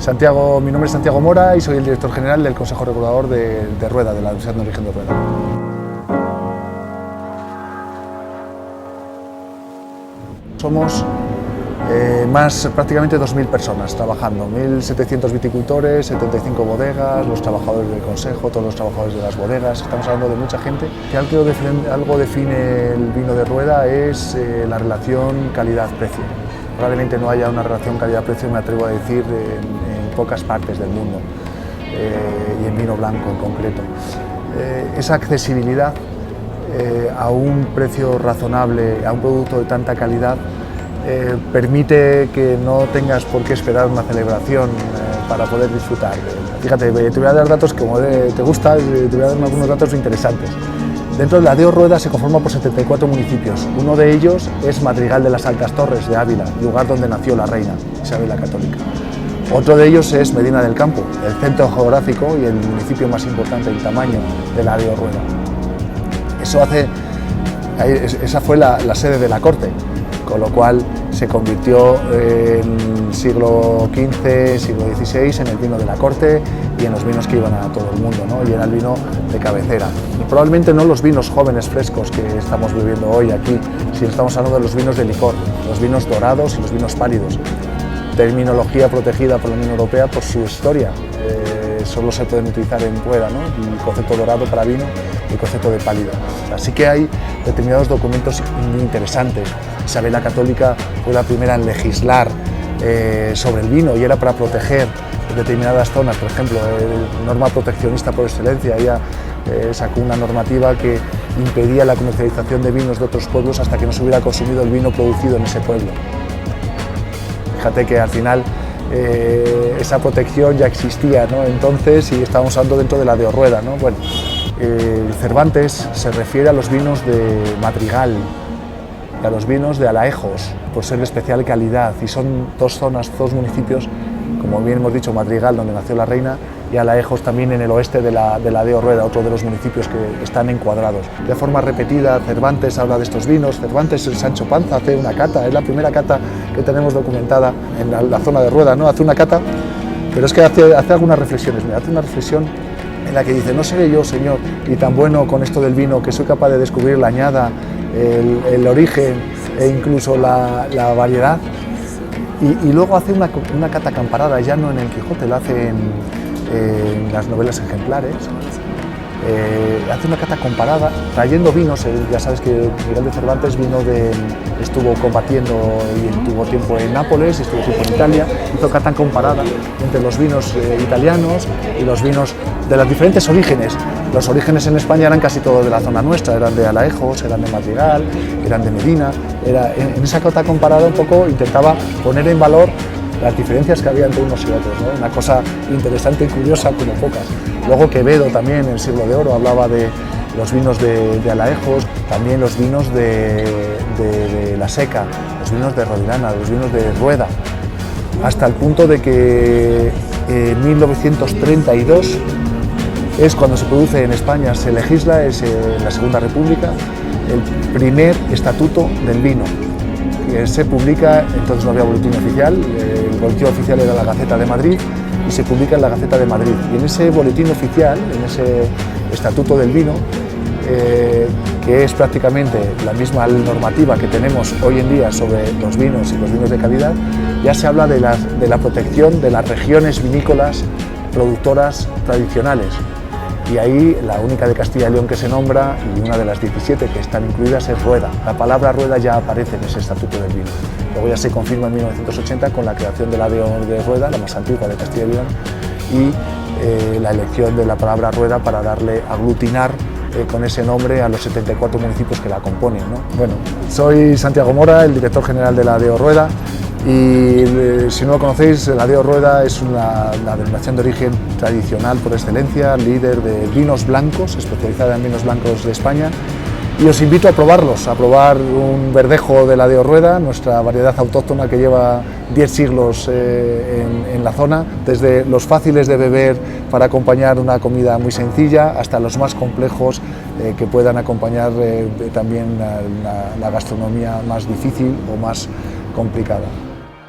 Mi nombre es Santiago Mora y soy el director general del Consejo Regulador de Rueda, de la Universidad de Origen de Rueda. Somos prácticamente 2.000 personas trabajando, 1.700 viticultores, 75 bodegas, los trabajadores del consejo, todos los trabajadores de las bodegas. Estamos hablando de mucha gente. Si algo define el vino de Rueda es la relación calidad-precio. Probablemente no haya una relación calidad-precio, me atrevo a decir, en pocas partes del mundo, y en vino blanco en concreto. Esa accesibilidad a un precio razonable, a un producto de tanta calidad, permite que no tengas por qué esperar una celebración para poder disfrutar. Fíjate, te voy a dar datos, como te gusta, te voy a dar algunos datos interesantes. Dentro de la DEO Rueda se conforma por 74 municipios. Uno de ellos es Madrigal de las Altas Torres de Ávila, lugar donde nació la reina Isabel la Católica. Otro de ellos es Medina del Campo, el centro geográfico y el municipio más importante en tamaño de la DEO Rueda. Esa fue la sede de la corte, con lo cual se convirtió en siglo XV, siglo XVI en el vino de la corte y en los vinos que iban a todo el mundo, ¿no? Y era el vino de cabecera. Y probablemente no los vinos jóvenes frescos que estamos bebiendo hoy aquí, sino estamos hablando de los vinos de licor, los vinos dorados y los vinos pálidos. Terminología protegida por la Unión Europea por su historia. Solo se pueden utilizar en Rueda, ¿no? El concepto dorado para vino y el concepto de pálido. Así que hay determinados documentos muy interesantes. Isabel la Católica fue la primera en legislar sobre el vino y era para proteger determinadas zonas. Por ejemplo, norma proteccionista por excelencia. Ella sacó una normativa que impedía la comercialización de vinos de otros pueblos hasta que no se hubiera consumido el vino producido en ese pueblo. Fíjate que al final esa protección ya existía, ¿no? Entonces, y estábamos hablando dentro de la DEO Rueda, ¿no? Bueno, Cervantes se refiere a los vinos de Madrigal, a los vinos de Alaejos, por ser de especial calidad, y son dos zonas, dos municipios, como bien hemos dicho, Madrigal, donde nació la reina, y Alaejos también en el oeste de la DEO Rueda, otro de los municipios que están encuadrados. De forma repetida, Cervantes habla de estos vinos. Cervantes, el Sancho Panza, hace una cata, es la primera cata que tenemos documentada en la zona de Rueda, ¿no? Hace una cata, pero es que hace algunas reflexiones. Mira, hace una reflexión en la que dice: no seré yo, Señor, y tan bueno con esto del vino, que soy capaz de descubrir la añada, el origen e incluso la variedad. Y luego hace una cata comparada, ya no en el Quijote, la hace en las novelas ejemplares. Hace una cata comparada, trayendo vinos. Ya sabes que Miguel de Cervantes estuvo combatiendo y tuvo tiempo en Nápoles, estuvo tiempo en Italia. Hizo cata comparada entre los vinos italianos y los vinos de los diferentes orígenes. Los orígenes en España eran casi todos de la zona nuestra, eran de Alaejos, eran de Madrigal, eran de Medina. En esa cata comparada un poco intentaba poner en valor las diferencias que había entre unos y otros, ¿no? Una cosa interesante y curiosa como pocas. Luego Quevedo también, en el Siglo de Oro, hablaba de los vinos de Alaejos, también los vinos de La Seca, los vinos de Rodirana, los vinos de Rueda, hasta el punto de que en 1932 es cuando se produce en España, se legisla, es en la Segunda República, el primer estatuto del vino. Se publica, entonces no había boletín oficial, el boletín oficial era la Gaceta de Madrid y se publica en la Gaceta de Madrid. Y en ese boletín oficial, en ese estatuto del vino, que es prácticamente la misma normativa que tenemos hoy en día sobre los vinos y los vinos de calidad, ya se habla de la protección de las regiones vinícolas productoras tradicionales. Y ahí la única de Castilla y León que se nombra, y una de las 17 que están incluidas, es Rueda. La palabra Rueda ya aparece en ese estatuto del vino. Luego ya se confirma en 1980 con la creación de la DEO de Rueda, la más antigua de Castilla y León, y la elección de la palabra Rueda para aglutinar con ese nombre a los 74 municipios que la componen, ¿no? Bueno, soy Santiago Mora, el director general de la DEO Rueda. Y si no lo conocéis, la DEO Rueda es la denominación de origen tradicional por excelencia, líder de vinos blancos, especializada en vinos blancos de España. Y os invito a probarlos, a probar un verdejo de la DEO Rueda, nuestra variedad autóctona que lleva 10 siglos en la zona, desde los fáciles de beber para acompañar una comida muy sencilla hasta los más complejos que puedan acompañar también la gastronomía más difícil o más complicada.